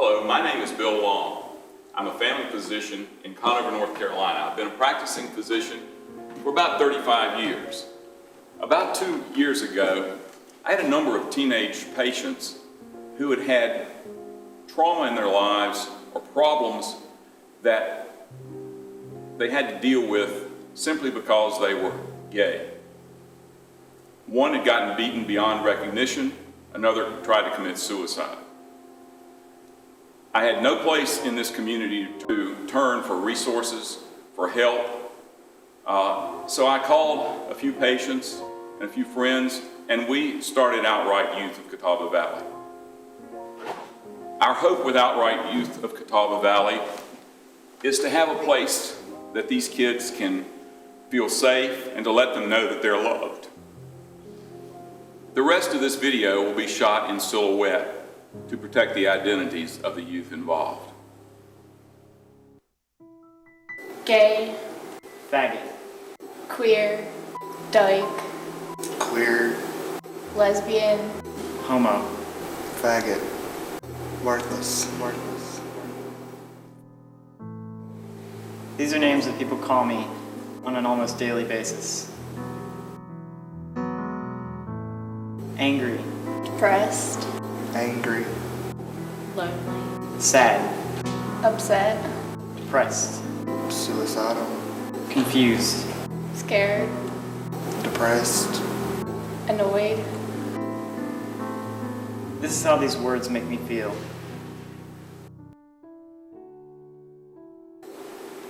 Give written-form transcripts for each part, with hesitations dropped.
Hello, my name is Bill Long. I'm a family physician in Conover, North Carolina. I've been a practicing physician for about 35 years. About 2 years ago, I had a number of teenage patients who had had trauma in their lives or problems that they had to deal with simply because they were gay. One had gotten beaten beyond recognition, another tried to commit suicide. I had no place in this community to turn for resources, for help. So I called a few patients and a few friends, and we started Outright Youth of Catawba Valley. Our hope with Outright Youth of Catawba Valley is to have a place that these kids can feel safe and to let them know that they're loved. The rest of this video will be shot in silhouette to protect the identities of the youth involved. Gay, Faggot. queer, dyke, Queer, lesbian, Homo. faggot, worthless. These are names that people call me on an almost daily basis. Angry, depressed, Angry, lonely, sad, upset, depressed, suicidal, confused, scared, depressed, annoyed. This is how these words make me feel.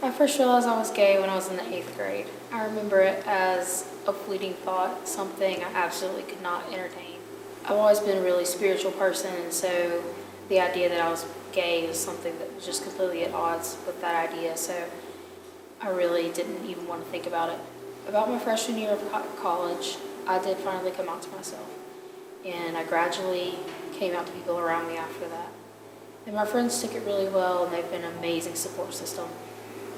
I first realized I was gay when I was in the 8th grade. I remember it as a fleeting thought, something I absolutely could not entertain. I've always been a really spiritual person, and so the idea that I was gay was something that was just completely at odds with that idea, so I really didn't even want to think about it. About my freshman year of college, I did finally come out to myself, and I gradually came out to people around me after that. And my friends took it really well, and they've been an amazing support system.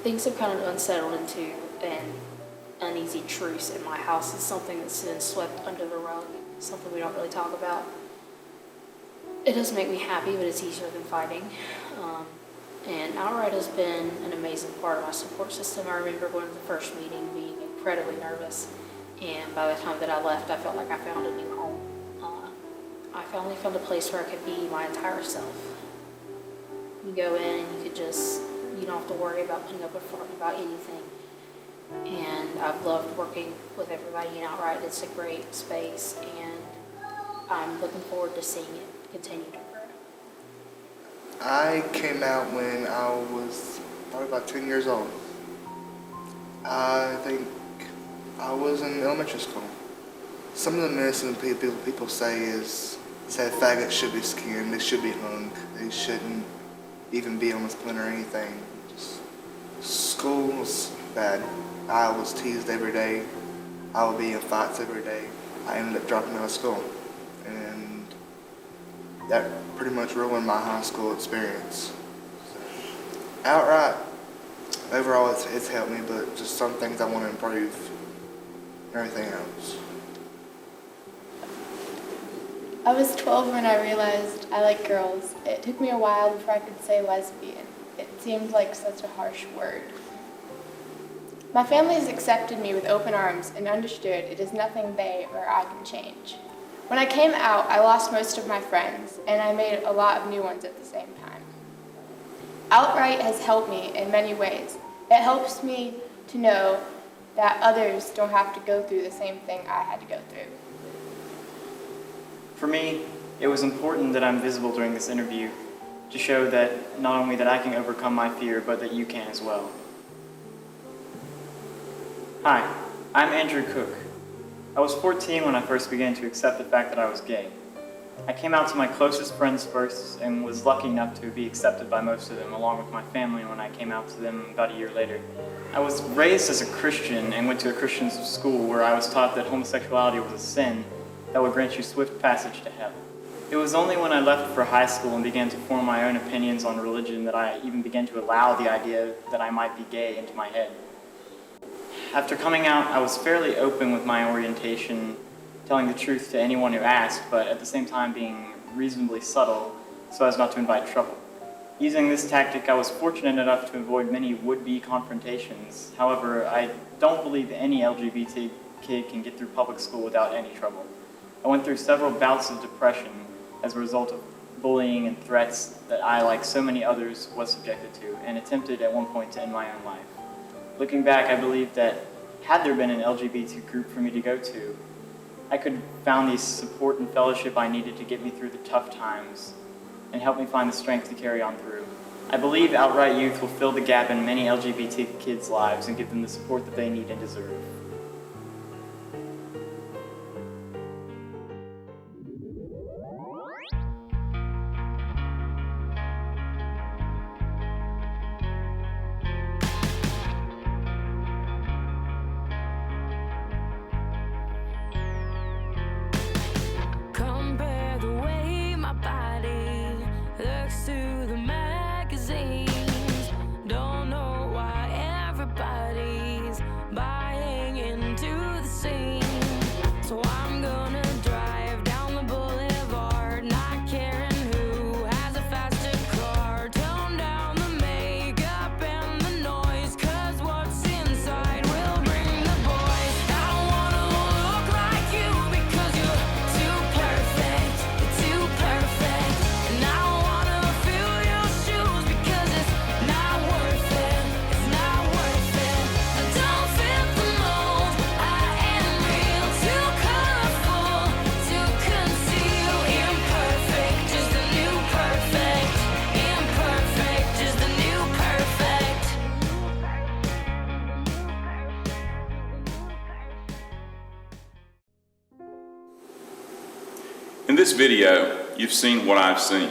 Things have kind of unsettled into an uneasy truce in my house. It's something that's been swept under the rug, something we don't really talk about. It doesn't make me happy, but it's easier than fighting. And Outright has been an amazing part of my support system. I remember going to the first meeting being incredibly nervous, and by the time that I left, I felt like I found a new home. I finally found a place where I could be my entire self. You go in and you don't have to worry about putting up a front about anything. And I've loved working with everybody in Outright. It's a great space, and I'm looking forward to seeing it continue to grow. I came out when I was probably about 10 years old. I think I was in elementary school. Some of the medicine people say that faggots should be skinned, they should be hung, they shouldn't even be on the splinter or anything. School was bad. I was teased every day. I would be in fights every day. I ended up dropping out of school, and that pretty much ruined my high school experience. So, Outright, overall it's helped me, but just some things I want to improve and everything else. I was 12 when I realized I liked girls. It took me a while before I could say lesbian. It seemed like such a harsh word. My family has accepted me with open arms and understood it is nothing they or I can change. When I came out, I lost most of my friends, and I made a lot of new ones at the same time. Outright has helped me in many ways. It helps me to know that others don't have to go through the same thing I had to go through. For me, it was important that I'm visible during this interview to show that not only that I can overcome my fear, but that you can as well. Hi, I'm Andrew Cook. I was 14 when I first began to accept the fact that I was gay. I came out to my closest friends first and was lucky enough to be accepted by most of them, along with my family when I came out to them about a year later. I was raised as a Christian and went to a Christian school where I was taught that homosexuality was a sin that would grant you swift passage to hell. It was only when I left for high school and began to form my own opinions on religion that I even began to allow the idea that I might be gay into my head. After coming out, I was fairly open with my orientation, telling the truth to anyone who asked, but at the same time being reasonably subtle so as not to invite trouble. Using this tactic, I was fortunate enough to avoid many would-be confrontations. However, I don't believe any LGBT kid can get through public school without any trouble. I went through several bouts of depression as a result of bullying and threats that I, like so many others, was subjected to, and attempted at one point to end my own life. Looking back, I believe that had there been an LGBT group for me to go to, I could have found the support and fellowship I needed to get me through the tough times and help me find the strength to carry on through. I believe Outright Youth will fill the gap in many LGBT kids' lives and give them the support that they need and deserve. Compare the way my body looks to the magazines. Don't know why everybody's buying into the scene. So I'm gonna drive down the boulevard, not caring who has a faster car. Tone down the makeup and the noise, 'cause what's inside will bring the boys. I don't wanna look like you because you're too perfect, you're too perfect. And I don't wanna fill your shoes because it's not worth it, it's not worth it. I don't fit the mold, I am real, too colorful to conceal. Imperfect is the new perfect, imperfect is the new perfect. In this video, you've seen what I've seen.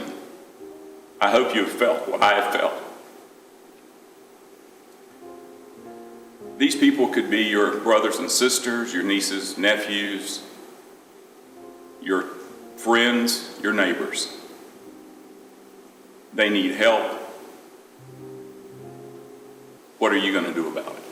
I hope you've felt what I have felt. These people could be your brothers and sisters, your nieces, nephews, your friends, your neighbors. They need help. What are you going to do about it?